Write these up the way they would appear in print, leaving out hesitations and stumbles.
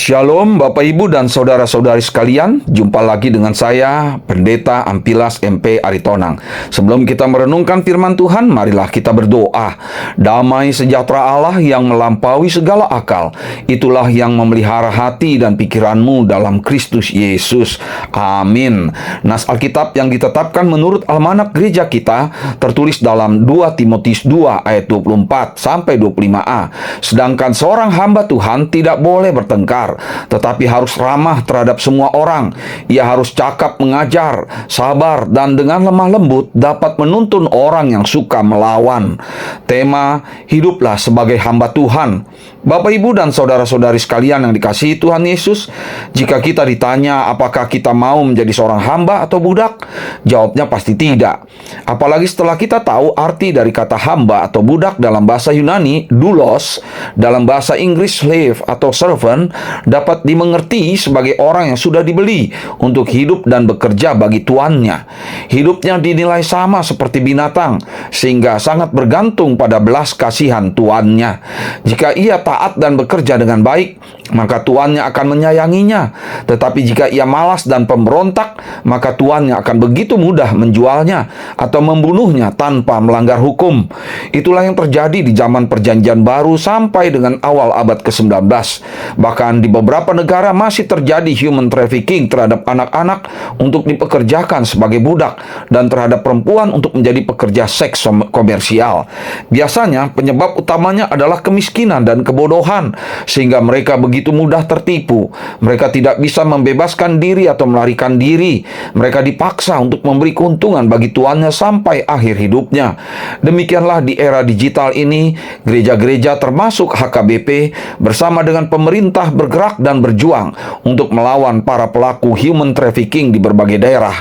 Shalom Bapak Ibu dan Saudara-saudari sekalian. Jumpa lagi dengan saya, Pendeta Ampilas MP Aritonang. Sebelum kita merenungkan firman Tuhan, marilah kita berdoa. Damai sejahtera Allah yang melampaui segala akal, itulah yang memelihara hati dan pikiranmu dalam Kristus Yesus. Amin. Nas Alkitab yang ditetapkan menurut almanak gereja kita tertulis dalam 2 Timotius 2 ayat 24 sampai 25a. Sedangkan seorang hamba Tuhan tidak boleh bertengkar, tetapi harus ramah terhadap semua orang. Ia harus cakap mengajar, sabar, dan dengan lemah lembut dapat menuntun orang yang suka melawan. Tema, hiduplah sebagai hamba Tuhan. Bapak, Ibu, dan saudara-saudari sekalian yang dikasihi Tuhan Yesus, jika kita ditanya apakah kita mau menjadi seorang hamba atau budak, jawabnya pasti tidak. Apalagi setelah kita tahu arti dari kata hamba atau budak dalam bahasa Yunani, doulos, dalam bahasa Inggris slave atau servant, dapat dimengerti sebagai orang yang sudah dibeli untuk hidup dan bekerja bagi tuannya. Hidupnya dinilai sama seperti binatang, sehingga sangat bergantung pada belas kasihan tuannya. Jika ia taat dan bekerja dengan baik, maka tuannya akan menyayanginya. Tetapi jika ia malas dan pemberontak, maka tuannya akan begitu mudah menjualnya atau membunuhnya tanpa melanggar hukum. Itulah yang terjadi di zaman Perjanjian Baru sampai dengan awal abad ke-19. Bahkan di beberapa negara masih terjadi human trafficking terhadap anak-anak untuk dipekerjakan sebagai budak dan terhadap perempuan untuk menjadi pekerja seks komersial. Biasanya penyebab utamanya adalah kemiskinan dan kebodohan, sehingga mereka begitu mudah tertipu. Mereka tidak bisa membebaskan diri atau melarikan diri. Mereka dipaksa untuk memberi keuntungan bagi tuannya sampai akhir hidupnya. Demikianlah di era digital ini, gereja-gereja termasuk HKBP bersama dengan pemerintah bergerak dan berjuang untuk melawan para pelaku human trafficking di berbagai daerah.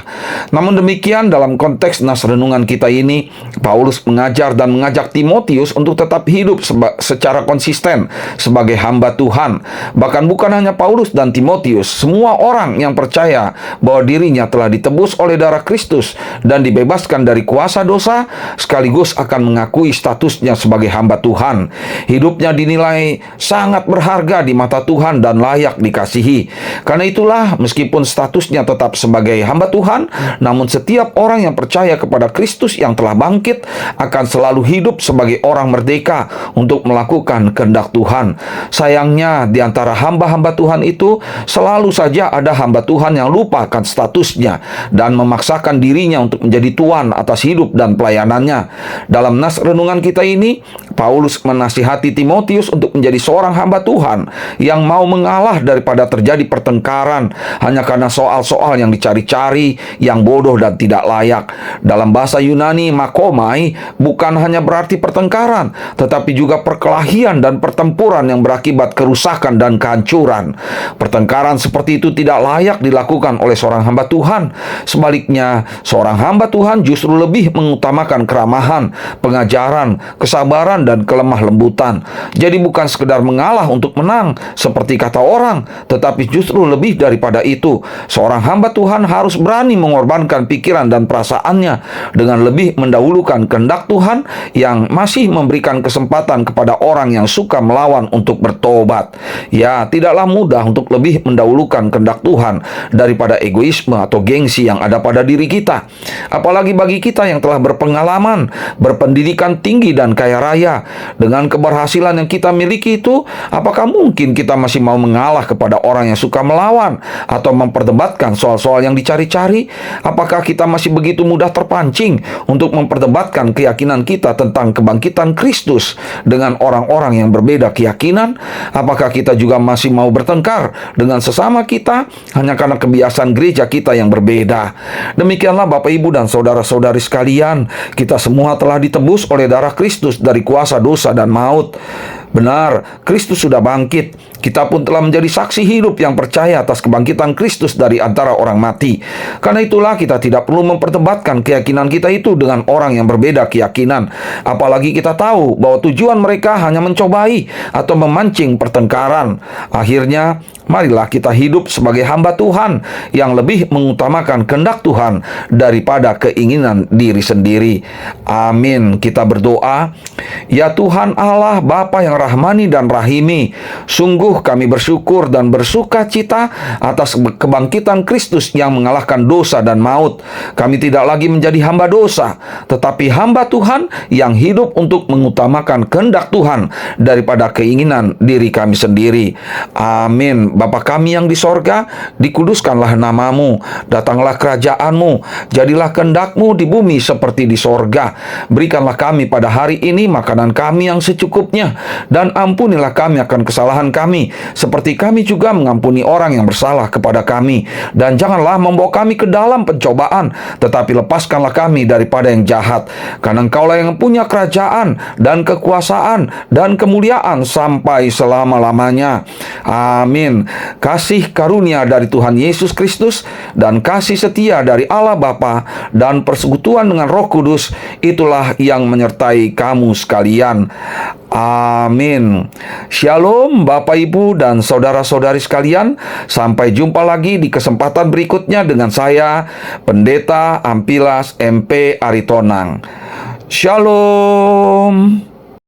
Namun demikian, dalam konteks nas renungan kita ini, Paulus mengajar dan mengajak Timotius untuk tetap hidup secara konsisten sebagai hamba Tuhan. Bahkan bukan hanya Paulus dan Timotius, semua orang yang percaya bahwa dirinya telah ditebus oleh darah Kristus dan dibebaskan dari kuasa dosa, sekaligus akan mengakui statusnya sebagai hamba Tuhan. Hidupnya dinilai sangat berharga di mata Tuhan dan layak dikasihi. Karena itulah, meskipun statusnya tetap sebagai hamba Tuhan, namun setiap orang yang percaya kepada Kristus yang telah bangkit akan selalu hidup sebagai orang merdeka untuk melakukan kehendak Tuhan. Sayangnya, di antara hamba-hamba Tuhan itu selalu saja ada hamba Tuhan yang lupa akan statusnya dan memaksakan dirinya untuk menjadi tuan atas hidup dan pelayanannya. Dalam nas renungan kita ini, Paulus menasihati Timotius untuk menjadi seorang hamba Tuhan yang mau mengalah daripada terjadi pertengkaran hanya karena soal-soal yang dicari-cari, yang bodoh dan tidak layak. Dalam bahasa Yunani, makomai bukan hanya berarti pertengkaran, tetapi juga perkelahian dan pertempuran yang berakibat kerusakan dan kehancuran. Pertengkaran seperti itu tidak layak dilakukan oleh seorang hamba Tuhan. Sebaliknya, seorang hamba Tuhan justru lebih mengutamakan keramahan, pengajaran, kesabaran, dan kelemah lembutan. Jadi bukan sekedar mengalah untuk menang seperti kata orang, tetapi justru lebih daripada itu, seorang hamba Tuhan harus berani mengorbankan pikiran dan perasaannya dengan lebih mendahulukan kehendak Tuhan yang masih memberikan kesempatan kepada orang yang suka melawan untuk bertobat. Ya, tidaklah mudah untuk lebih mendahulukan kehendak Tuhan daripada egoisme atau gengsi yang ada pada diri kita. Apalagi bagi kita yang telah berpengalaman, berpendidikan tinggi dan kaya raya. Dengan keberhasilan yang kita miliki itu, apakah mungkin kita masih mau mengalah kepada orang yang suka melawan atau memperdebatkan soal-soal yang dicari-cari? Apakah kita masih begitu mudah terpancing untuk memperdebatkan keyakinan kita tentang kebangkitan Kristus dengan orang-orang yang berbeda keyakinan? Apakah kita juga masih mau bertengkar dengan sesama kita hanya karena kebiasaan gereja kita yang berbeda? Demikianlah Bapak, Ibu, dan saudara-saudari sekalian, kita semua telah ditebus oleh darah Kristus dari kuasa dosa dan maut. Benar, Kristus sudah bangkit. Kita pun telah menjadi saksi hidup yang percaya atas kebangkitan Kristus dari antara orang mati. Karena itulah kita tidak perlu memperdebatkan keyakinan kita itu dengan orang yang berbeda keyakinan. Apalagi kita tahu bahwa tujuan mereka hanya mencobai atau memancing pertengkaran. Akhirnya, marilah kita hidup sebagai hamba Tuhan yang lebih mengutamakan kehendak Tuhan daripada keinginan diri sendiri. Amin. Kita berdoa. Ya Tuhan Allah, Bapa yang rahmani dan rahimi, sungguh kami bersyukur dan bersuka cita atas kebangkitan Kristus yang mengalahkan dosa dan maut. Kami tidak lagi menjadi hamba dosa, tetapi hamba Tuhan yang hidup untuk mengutamakan kehendak Tuhan daripada keinginan diri kami sendiri. Amin. Bapa kami yang di sorga, dikuduskanlah namamu, datanglah kerajaanmu, jadilah kehendak-Mu di bumi seperti di sorga. Berikanlah kami pada hari ini makanan kami yang secukupnya, dan ampunilah kami akan kesalahan kami, seperti kami juga mengampuni orang yang bersalah kepada kami. Dan janganlah membawa kami ke dalam pencobaan, tetapi lepaskanlah kami daripada yang jahat. Karena Engkaulah yang punya kerajaan dan kekuasaan dan kemuliaan sampai selama-lamanya. Amin. Kasih karunia dari Tuhan Yesus Kristus dan kasih setia dari Allah Bapa dan persekutuan dengan Roh Kudus, itulah yang menyertai kamu sekalian. Amin. Shalom Bapak Ibu dan saudara-saudari sekalian. Sampai jumpa lagi di kesempatan berikutnya dengan saya, Pendeta Ampilas MP Aritonang. Shalom.